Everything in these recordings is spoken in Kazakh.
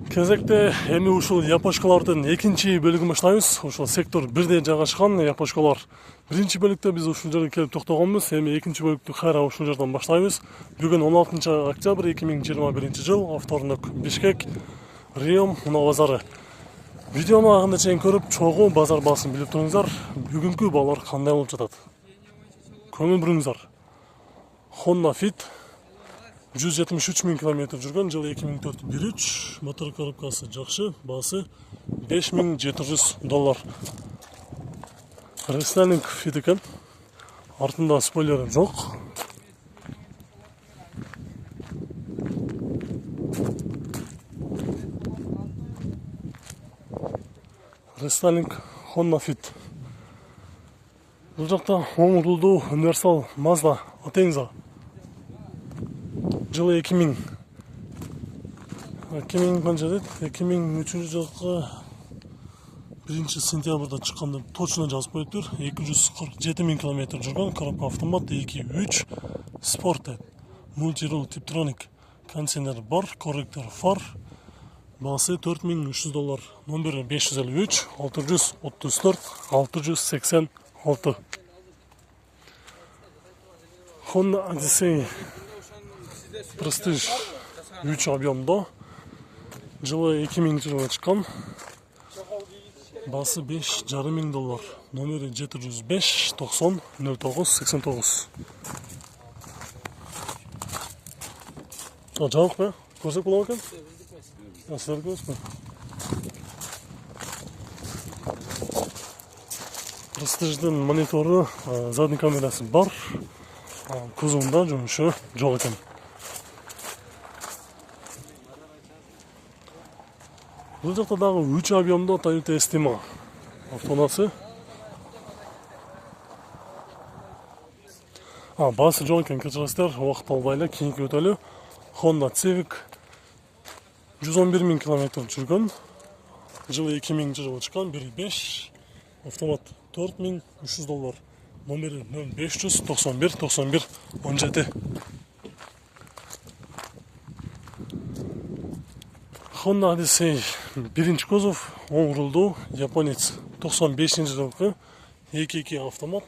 Кезекте эми ушул япошкалардын экинчи бөлүгүн баштайбыз. Ушул сектор 1де жайгашкан япошкалар. Биринчи бөлүктө биз ушул жерге келип токтогонбуз. Эми экинчи бөлүктү кайра ушул жерден баштайбыз. Бүгүн 16 октябрь 2021 жыл, авторунок, Бишкек, Риом мунаа базары. Видеону агында чейин көрүп, чогуу базар баасын билип туруңуздар. Бүгүнкү баалар кандай болуп жатат? Көңүл буруңуздар. Honda Fit 173 000 км жүргөн, жылы 2004-13, мотор коробкасы жакшы, баасы $5700. Рестайлинг Fit экен, артында спойлер жок. Рестайлинг Honda Fit. Бул жакта оң рулдуу универсал Mazda Atenza. Жылы 2000 2003 жылғы 1 сентябрда чыккан деп точно жазып коюптур. 247 000 км жүргөн, коробка автомат, 2.3 спорт, мультирул типтроник, кондиционер бар, корректор фар, баасы $4300. Номери 553 634 686. Honda Odyssey Prestige 3 объемдо, жылы 2000 жылы чыккан, баасы $5500. Номери 705 90 09 89. Жабык бе? Көрсөк болот экен? Силер көрсөкпү? Prestige'дин монитору, задний камерасы бар, кузовунда жумушу жок экен. Бул жакта дагы 3 объемдо Toyota Estima автоунасы. Баасы жок экен, кечиресиздер, убакыт албай эле кийинки өтөлү. Honda Civic 111 000 км жүргөн, жылы 2000 жылы чыккан, 1.5 автомат, $4300. Номери 0500 91 91 17. Honda Odyssey биринчи кузов, оң рулдуу, японец, 95 жылкы, 2.2 автомат.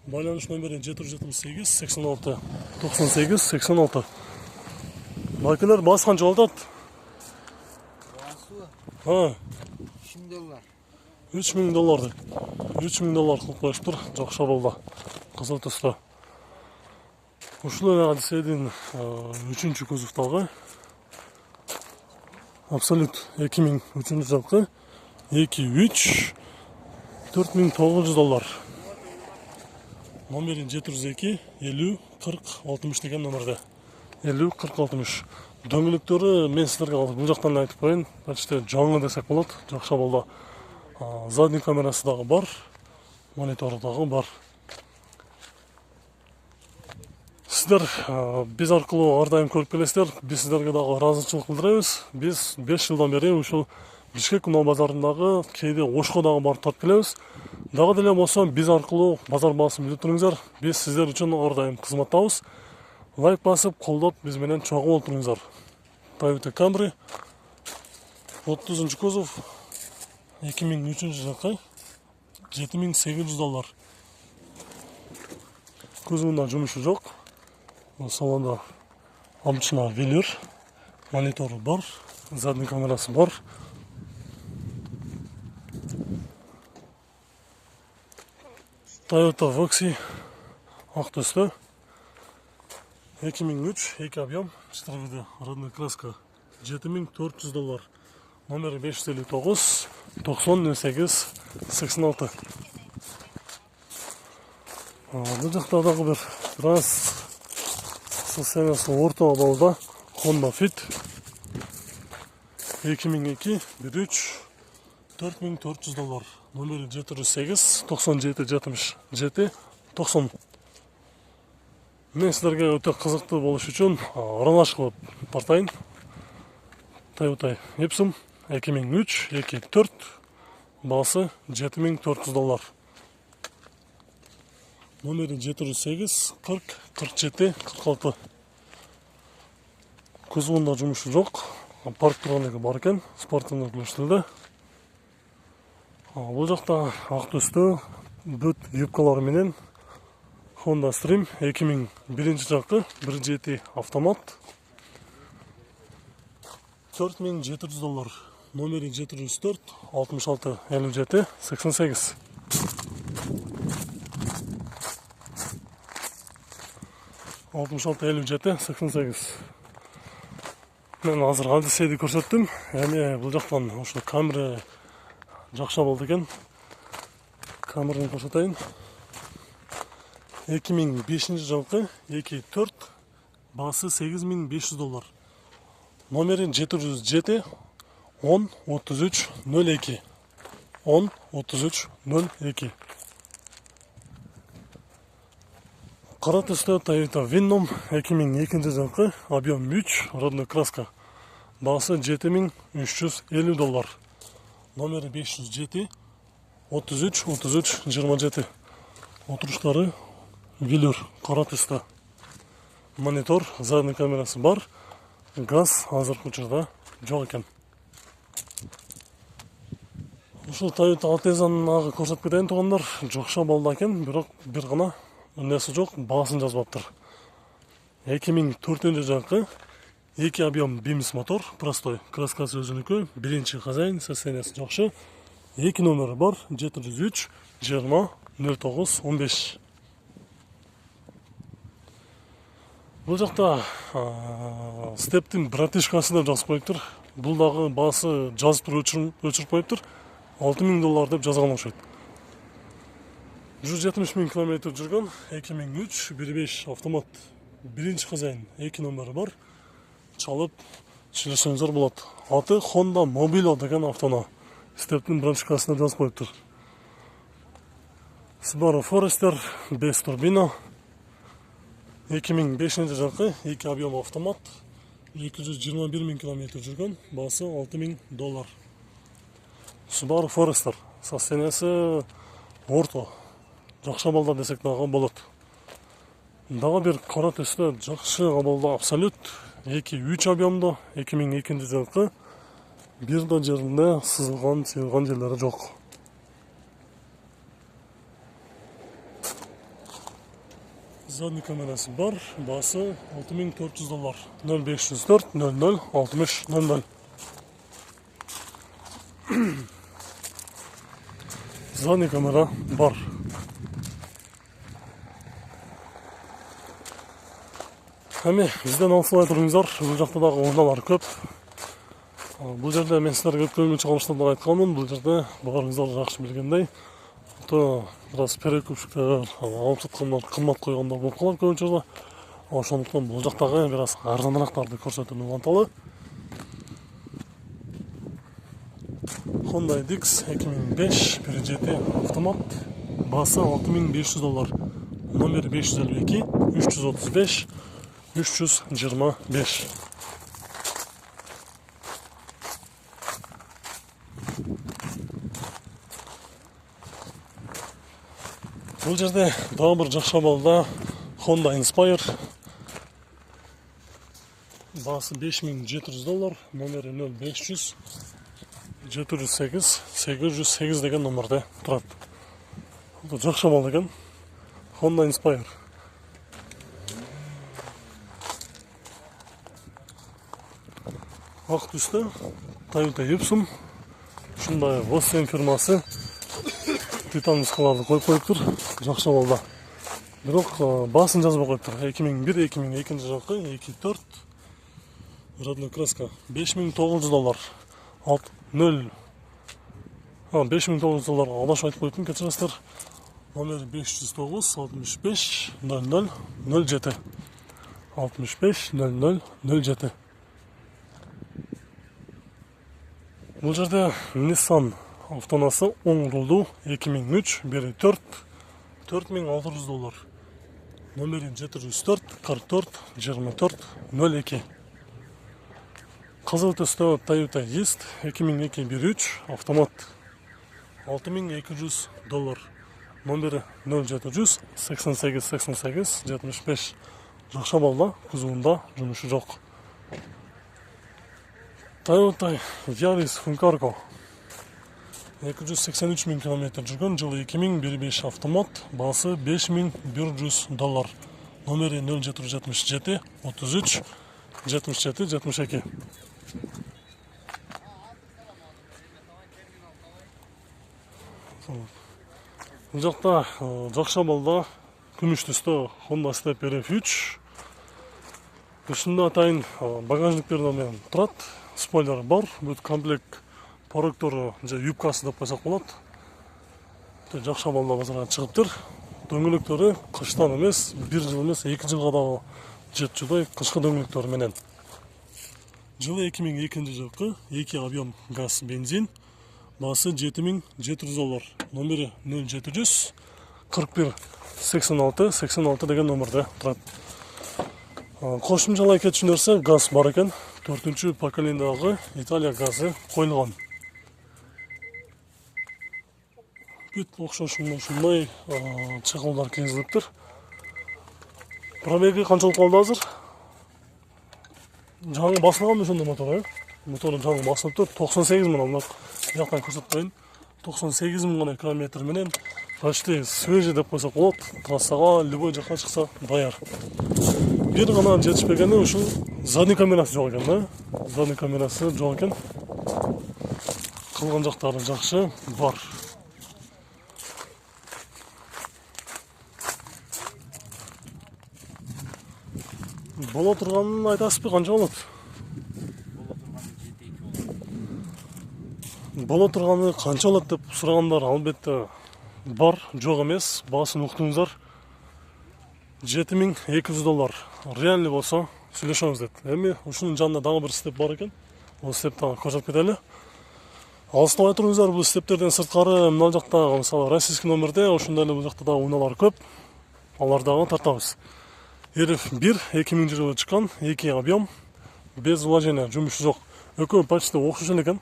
Байланыш номери 778 86 98 86. Байкалар баасы канча болот? $3000. $3000. $3000 кылып коюштур, жакшы абалда, кызыл түстө. Ушул эле Odyssey'дин 3-чү кузовдогу Absolute 2003 жылкы, 2.3 $4900. Номери 702 50 40 60 деген номерде. 50 40 60. Дөңгөлөктөрү мен силерге бул жактан айтып коеюн, почти жаңы десек болот, жакшы абалда. Задний камерасы дагы бар, монитору дагы бар. Сиздер биз аркылуу ар дайым көрүп келесиздер. Биз сиздерге дагы ыраазычылык билдиребиз. Биз 5 жылдан бери ушул Бишкек мунаа базарындагы, кээде Ошко дагы барып тартып келебиз. Дагы деле болсо биз аркылуу базар баасын билип туруңуздар. Биз сиздер үчүн ар дайым кызматтабыз. Лайк басып, колдоп, биз менен чогуу болуп туруңуздар. Toyota Camry 30 кузов, 2003 жылкы, $7800. Кузовунда жумушу жок. Салонда обычно велюр, монитору бар, задний камерасы бар. Toyota Voxy ак түстө, 2003, 2 объем, 4 родной краска, $7400. Номери 559 90 08 86. Бул жакта дагы бир раз состояниясы орто абалда Honda Fit 2002 13 $4400. Номери 708 97 77 90. Мен силерге өтө кызыктуу болуш үчүн аралаш кылып тартайын. Toyota Epson 2003 2.4, баасы $7400. Номери 708 40 47 46. Кузовунда жумушу жок. парк тұрғандығы бар екен, спортында күліштілді. Бұл жақта ақ түсті бүт юбкалары менен Honda Stream 2001 жақы 1.7 автомат. $4700, номері 704 66 57 88. Мен азыр Одиссейді көрсеттім. Бұл жақтан ошо камера жақша болды екен. Камераны көрсетейін. 2005 жылғы 2.4 басы $8500. Номері 707 10 33 02 10 33 02. Қара түсті Toyota Venom 2002 жылғы объем 3 родной краска. Басы $7350. Номері 507 33 33 27. Отырыштары велюр қара түсті. Монитор, задний камерасы бар. Газ азыркы учурда жок экен. Ушул Toyota Alteza'ны көрсөтүп кетейин туугандар. Жакшы болду экен, бирок бир гана нерсе жок, баасын жазбаптыр. 2004 жылкы 2 объем бимс мотор, простой, краскасы өзүнүкү, биринчи хозяин, состояниясы жакшы. 2 номери бар, 703 20 09 15. Бұл жақта стептің братишкасы да жазып қойыптыр. Бұл дағы басы жазып тұр өчіріп қойыптыр. $6000 деп жазған оқшайды. 170 000 км жүрген 2003 1.5 автомат. Бірінші хозяин, 2 номері бар. Чалып, шілесеңіздер болады. Аты Honda Mobilo деген автона. Стептің братишкасына жазып қойыптыр. Subaru Forester, без турбина. 2005 жылғы 2 объем автомат, 221 000 км жүрген, басы $6000. Subaru Forester, состояниясы орто, жақшы балда десек дағы болады. Дағы бір қара түсті жақшы балда абсолют, 2-3 объемда, 2002 жылғы, бірді жерінде сызылған жерлері жоқ. Задний камерасы бар, басы $6400. 0504 00 60 00. Задний камера бар. Бізден алсылай тұрыңыздар, бұл жақта дағы орналар көп. Бұл жерде мен сіздерге өткенгі чығылыштардан айтқанмын, бұл жерде бағарыңыздар жақшы білгендей. Біраз перекупшіктер, алып сатқандар қымбат қойғандар болып қалар көбінше. Ошондуктан бұл жақтағы біраз арзанырақтарды көрсетудің анталы. Honda Edix 2005 1.7 автомат, басы $6500. Номері 552 335 325. Бұл жерде дағы бір жақша балда Honda Inspire, басы $5700, номері 0500 708 808 деген номерде тұрады. Бұл жақша бал деген Honda Inspire. Ақ түсті Toyota Epson, шындай Vossen фирмасы титан нұсқаларды қойып тұр, жақшы балда. Бірақ басын жазбай қойып тұр. 2001-2002 жылғы 2.4 родной краска. $5900. $5900 алаш айтып қойдым, кетіресіздер. Номері 509 65 00 07. 65 00 07. Бұл жерде Nissan автонасы оң рулду 2003 1.4 $4600. Номері 704 44 24 02. Қызыл түсті Toyota East 2002 1.3 автомат, $6200. Номері 0700 88 88 75. Жақша балда, күзуында жұмышы жоқ. Toyota Yaris Funcargo 283 000 км жүрген, жылы 2001 автомат, басы $5100. Номері 0777 33 77 72. Бұл жақта жақша балда күміш түсті Honda Step RF3. Үстінде атайын багажниктерден тұрады, спойлер бар, бұл комплект поректор юбкасы деп қойсақ болады. Жақша балда базарға шығыптыр. Дөңгелектері қыштан емес, 1 жыл емес, 2 жылға да жетчудай қышқы дөңгелектері менен. Жылы 2002 жылғы 2 объем газ бензин, басы $7700. Номері 0700 41 86 86 деген номерде тұрады. Қошымшалай кетшінерсе газ бар екен. 4-ші поколениядагы Италия газы қойылған. Бүт оқшашындай чықылдар кезіліптір. Пробеги қаншалық қалды азыр? Жаңы басылған мүшінді моторы. Моторы жаңы басылып тұр. 98 мың алмақ. Яқтан көрсетпейін. 98 мың ғана километр менен почти свежий деп қойсақ болады. Трассаға, любой жаққа шықса даяр. Bir ғана жетішпегені үшін задний камерасы жоқ екен. Задний камерасы жоқ екен. Қылған жақтары жақшы бар. Бола тұрғанын айтасыз бе, қанша болады? Бола тұрғаны қанша болады деп сұрағандар албетте бар, жоқ емес. Басын ұқтыңыздар. $7200. Реальный болса, сөйлешеміз деді. Әме, ұшының жанында дағы бір степ бар екен. Ол степті көрсетіп кетелі. Алыстан айтырыңыздар, бұл стептерден сыртқары мына жақта, мысалы, российский номерде, ұшындайлы бұл жақта да уналар көп. Алардағы тартамыз. RF1 2000 жылы шыққан, 2 объем, без вложения, жұмысы жоқ. Өкөй почти оқшыш екен.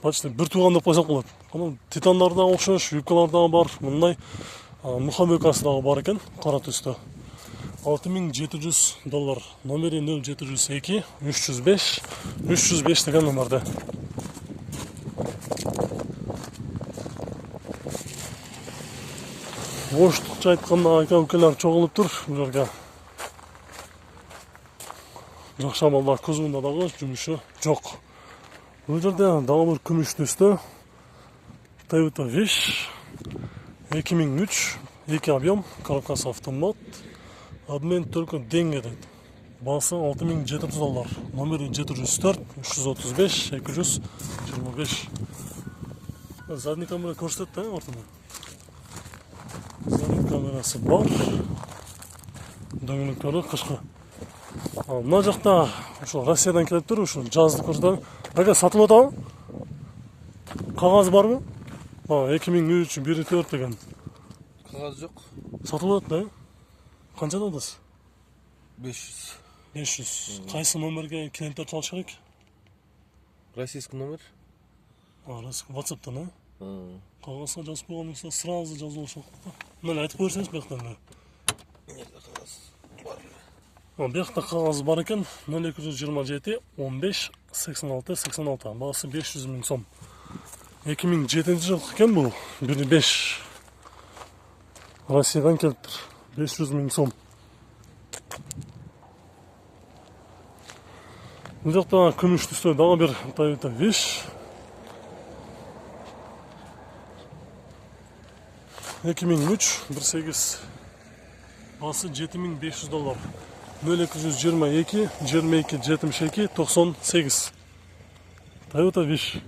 Почти бір туған деп қойсақ болады. Титандарда оқшыш, юбкаларда бар, мұндай мұхамекасы дағы бар екен, қара түсті. $6700. Номері 0702 305 305 деген номерде. Оштықша айтқанда айка-өкелер çoğalып тұр бұл жерге. Жақша балда көзуында дағы жұмысы жоқ. Бұл жерде дағы бір күміш түсті. Toyota Wish 2003 2 объем, коробкасы автомат. Обмен только деньги дейді. Басы $6700. Номері 704 335 225. Задний камера көрсетті, ортында. Задний камерасы бар. Дөңгелектері қышқы. Мына жақта Россиядан келіп тұр, жазды көрсетті. Әке сатылып отау? Қағаз бар ма? 2003 1.4 деген. Қағаз жоқ. Сатылып отты, қаншада алдыз? 500. 500. Қайсы номерге клиенттер чалыш керек? Российский номер? WhatsApp-тан, қағазға жазып қойған болса, сразу жазылу шоқты. Мені айтып көрсеңіз бияқтан. Бияқта қағаз бар екен, 0227 15 86 86, бағасы $500 000. 2007 жыл екен бұл, 1.5. Россиядан келіптір, $500 000. Бұл жақта күміш түсті дағы бір Toyota Wish 2003 1.8, басы $7500. 0222 22 72 98. Toyota Wish.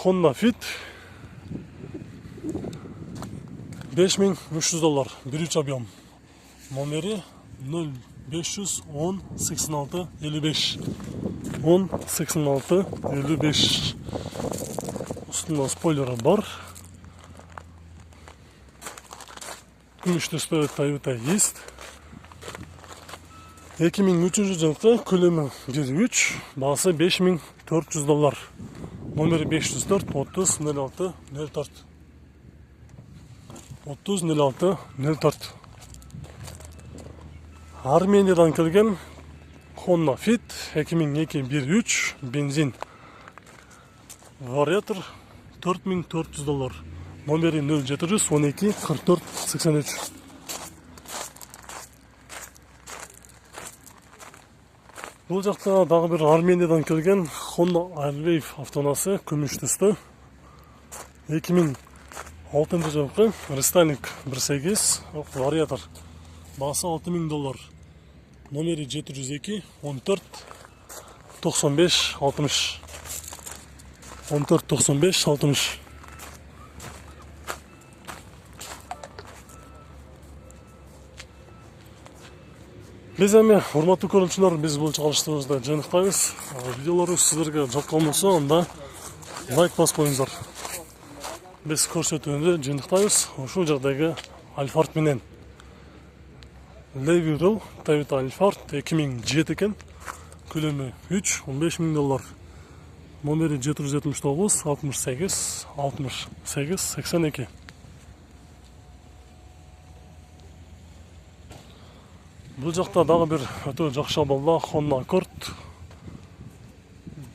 Honda Fit $5300. 1.3 объем. Номері 0500 10 86 55. 10 86 55. Üstünde spoilerı бар. Күміш түсті Toyota есть. 2003 жылғы көлемі 1.3, басы $5400. Номері 504 30 06 04. 30 06 04. Армениядан келген Honda Fit 2002-1.3 benzin вариатор $4400. Номері 0712 44 83. Бұл жақта дағы бір Армениядан келген Honda Airwave автонасы күміш түсті. 2006 жылғы рестайлинг 1.8 вариатор. Басы $6000. Номері 702 14 95 60. 14 95 60. Біз әме, ұрматты көрімшілер, біз бұл чағалыштығызда жәнықтаймыз. Видеолары сіздерге жаққан болса, онда лайк бас қойыңыздар. Біз көрсетуінде жәнықтаймыз. Ошу жағдайғы Альфард менен. Леви Рыл, Toyota Альфард 2007 екен. Көлемі 3, $15,000. Номері 779 68 68 82. Бұл жақта дағы бір өте жақша балда Honda Accord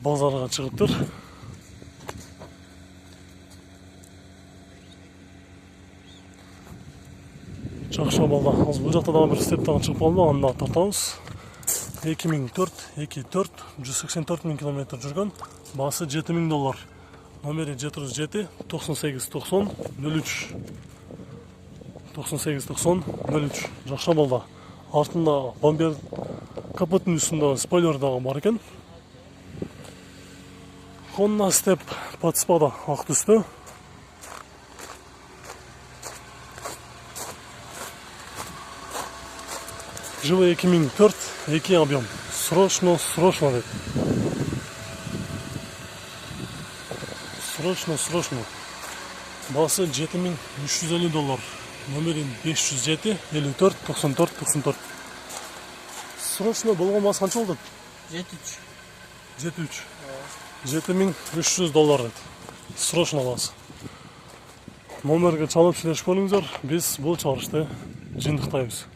базарға шығыптыр. Жақша балда. Бұл жақта дағы бір стептан шығып балда, анда тартамыз. 2004 184 км жүрген. Басы $7000. Номері 707 98 90 03. 98 90 03. Жақша балда. Артында бампер капоттың үстінде спойлер дағы бар екен. Honda Step қатыспада ақ түсті. Жылы 2004, 2 объем. Срочно дейді. Срочно. Басы $7350. Номері 507 54 94 94. Срочно болған басы қанша болды? 73. $7300 еді. Срочно басы. Номерге чалып сөйлесіп болыңыздар. Біз бұл чалышты жиынтықтаймыз.